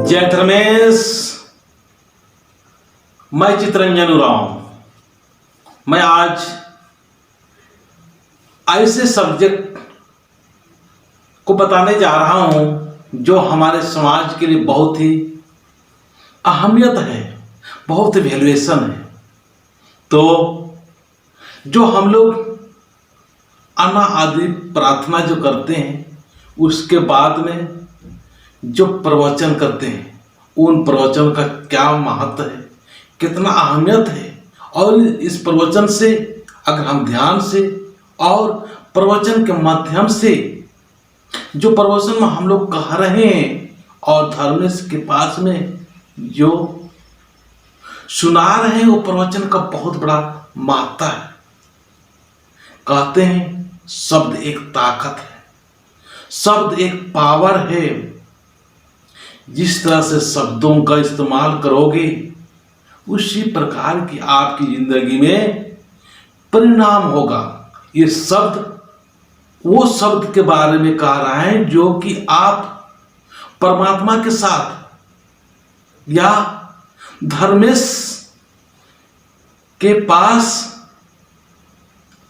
जय धर्मेश। मैं चितरंजन उरांव। मैं आज ऐसे सब्जेक्ट को बताने जा रहा हूं जो हमारे समाज के लिए बहुत ही अहमियत है, बहुत वैल्यूएशन है। तो जो हम लोग अन्ना आदि प्रार्थना जो करते हैं, उसके बाद में जो प्रवचन करते हैं, उन प्रवचन का क्या महत्व है, कितना अहमियत है। और इस प्रवचन से अगर हम ध्यान से और प्रवचन के माध्यम से जो प्रवचन में हम लोग कह रहे हैं और धर्मेश के पास में जो सुना रहे हैं, वो प्रवचन का बहुत बड़ा महत्व है। कहते हैं शब्द एक ताकत है, शब्द एक पावर है। जिस तरह से शब्दों का इस्तेमाल करोगे, उसी प्रकार की आपकी जिंदगी में परिणाम होगा। ये शब्द वो शब्द के बारे में कह रहा है जो कि आप परमात्मा के साथ या धर्मेश के पास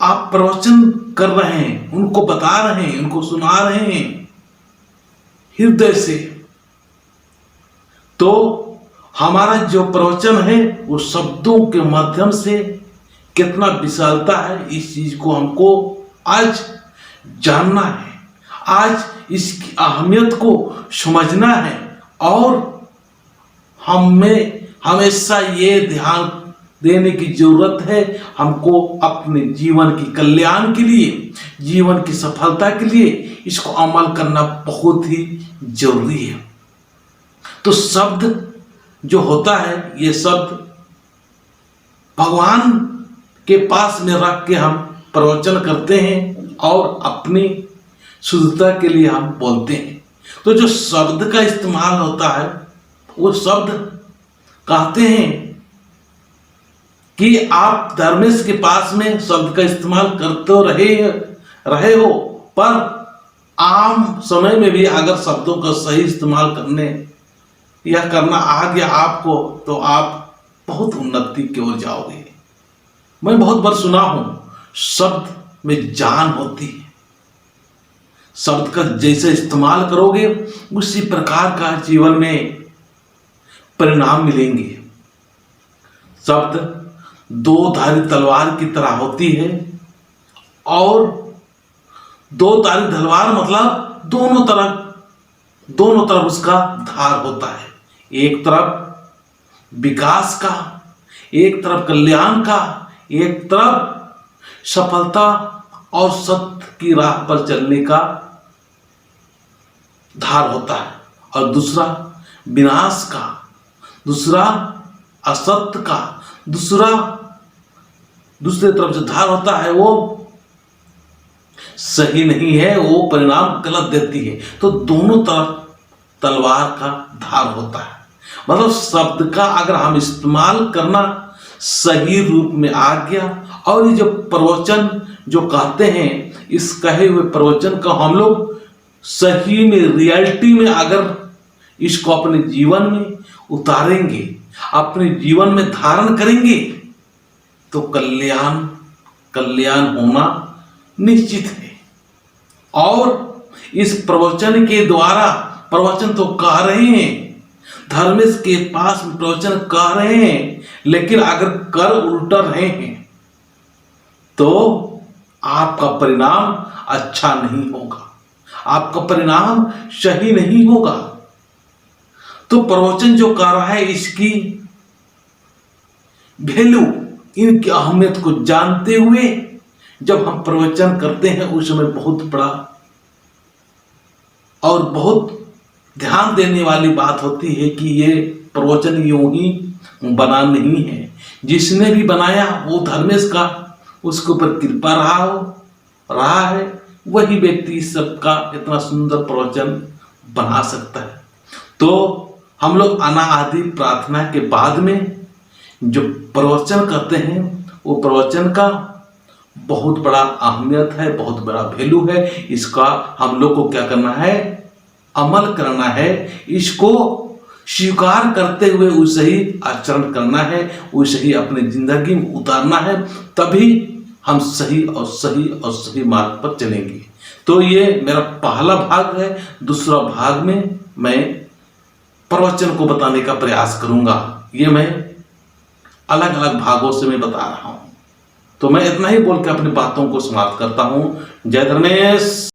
आप प्रवचन कर रहे हैं, उनको बता रहे हैं, उनको सुना रहे हैं हृदय से। तो हमारा जो प्रवचन है वो शब्दों के माध्यम से कितना विशालता है, इस चीज को हमको आज जानना है, आज इसकी अहमियत को समझना है। और हमें हमेशा ये ध्यान देने की जरूरत है, हमको अपने जीवन की कल्याण के लिए, जीवन की सफलता के लिए इसको अमल करना बहुत ही जरूरी है। तो शब्द जो होता है, ये शब्द भगवान के पास में रख के हम प्रवचन करते हैं और अपनी शुद्धता के लिए हम बोलते हैं। तो जो शब्द का इस्तेमाल होता है, वो शब्द कहते हैं कि आप धर्मेश के पास में शब्द का इस्तेमाल करते रहे हो, पर आम समय में भी अगर शब्दों का सही इस्तेमाल करना आ गया आपको, तो आप बहुत उन्नति की ओर जाओगे। मैं बहुत बार सुना हूं, शब्द में जान होती है। शब्द का जैसे इस्तेमाल करोगे, उसी प्रकार का जीवन में परिणाम मिलेंगे। शब्द दो धारी तलवार की तरह होती है, और दो धारी तलवार मतलब दोनों तरफ उसका धार होता है। एक तरफ विकास का, एक तरफ कल्याण का, एक तरफ सफलता और सत्य की राह पर चलने का धार होता है, और दूसरा विनाश का, दूसरा असत्य का, दूसरे तरफ जो धार होता है वो सही नहीं है, वो परिणाम गलत देती है। तो दोनों तरफ तलवार का धार होता है। मतलब शब्द का अगर हम इस्तेमाल करना सही रूप में आ गया, और ये जो प्रवचन जो कहते हैं, इस कहे हुए प्रवचन का हम लोग सही में, रियलिटी में अगर इसको अपने जीवन में उतारेंगे, अपने जीवन में धारण करेंगे, तो कल्याण होना निश्चित है। और इस प्रवचन के द्वारा, प्रवचन तो कह रहे हैं, धर्मेश के पास प्रवचन कह रहे हैं, लेकिन अगर कर उल्टा रहे हैं तो आपका परिणाम अच्छा नहीं होगा, आपका परिणाम सही नहीं होगा। तो प्रवचन जो कर रहा है, इसकी वैल्यू, इनकी अहमियत को जानते हुए जब हम प्रवचन करते हैं, उस समय बहुत बड़ा और बहुत ध्यान देने वाली बात होती है कि ये प्रवचन यूं ही बना नहीं है। जिसने भी बनाया वो धर्मेश का, उसके ऊपर कृपा रहा है, वही व्यक्ति सबका इतना सुंदर प्रवचन बना सकता है। तो हम लोग अन्ना आदि प्रार्थना के बाद में जो प्रवचन करते हैं, वो प्रवचन का बहुत बड़ा अहमियत है, बहुत बड़ा वैल्यू है। इसका हम लोग को क्या करना है, अमल करना है, इसको स्वीकार करते हुए उसे ही आचरण करना है, उसे ही अपनी जिंदगी में उतारना है, तभी हम सही और सही और सही मार्ग पर चलेंगे। तो ये मेरा पहला भाग है। दूसरा भाग में मैं प्रवचन को बताने का प्रयास करूंगा। ये मैं अलग अलग भागों से मैं बता रहा हूं। तो मैं इतना ही बोल के अपनी बातों को समाप्त करता हूं। जय धर्मेश।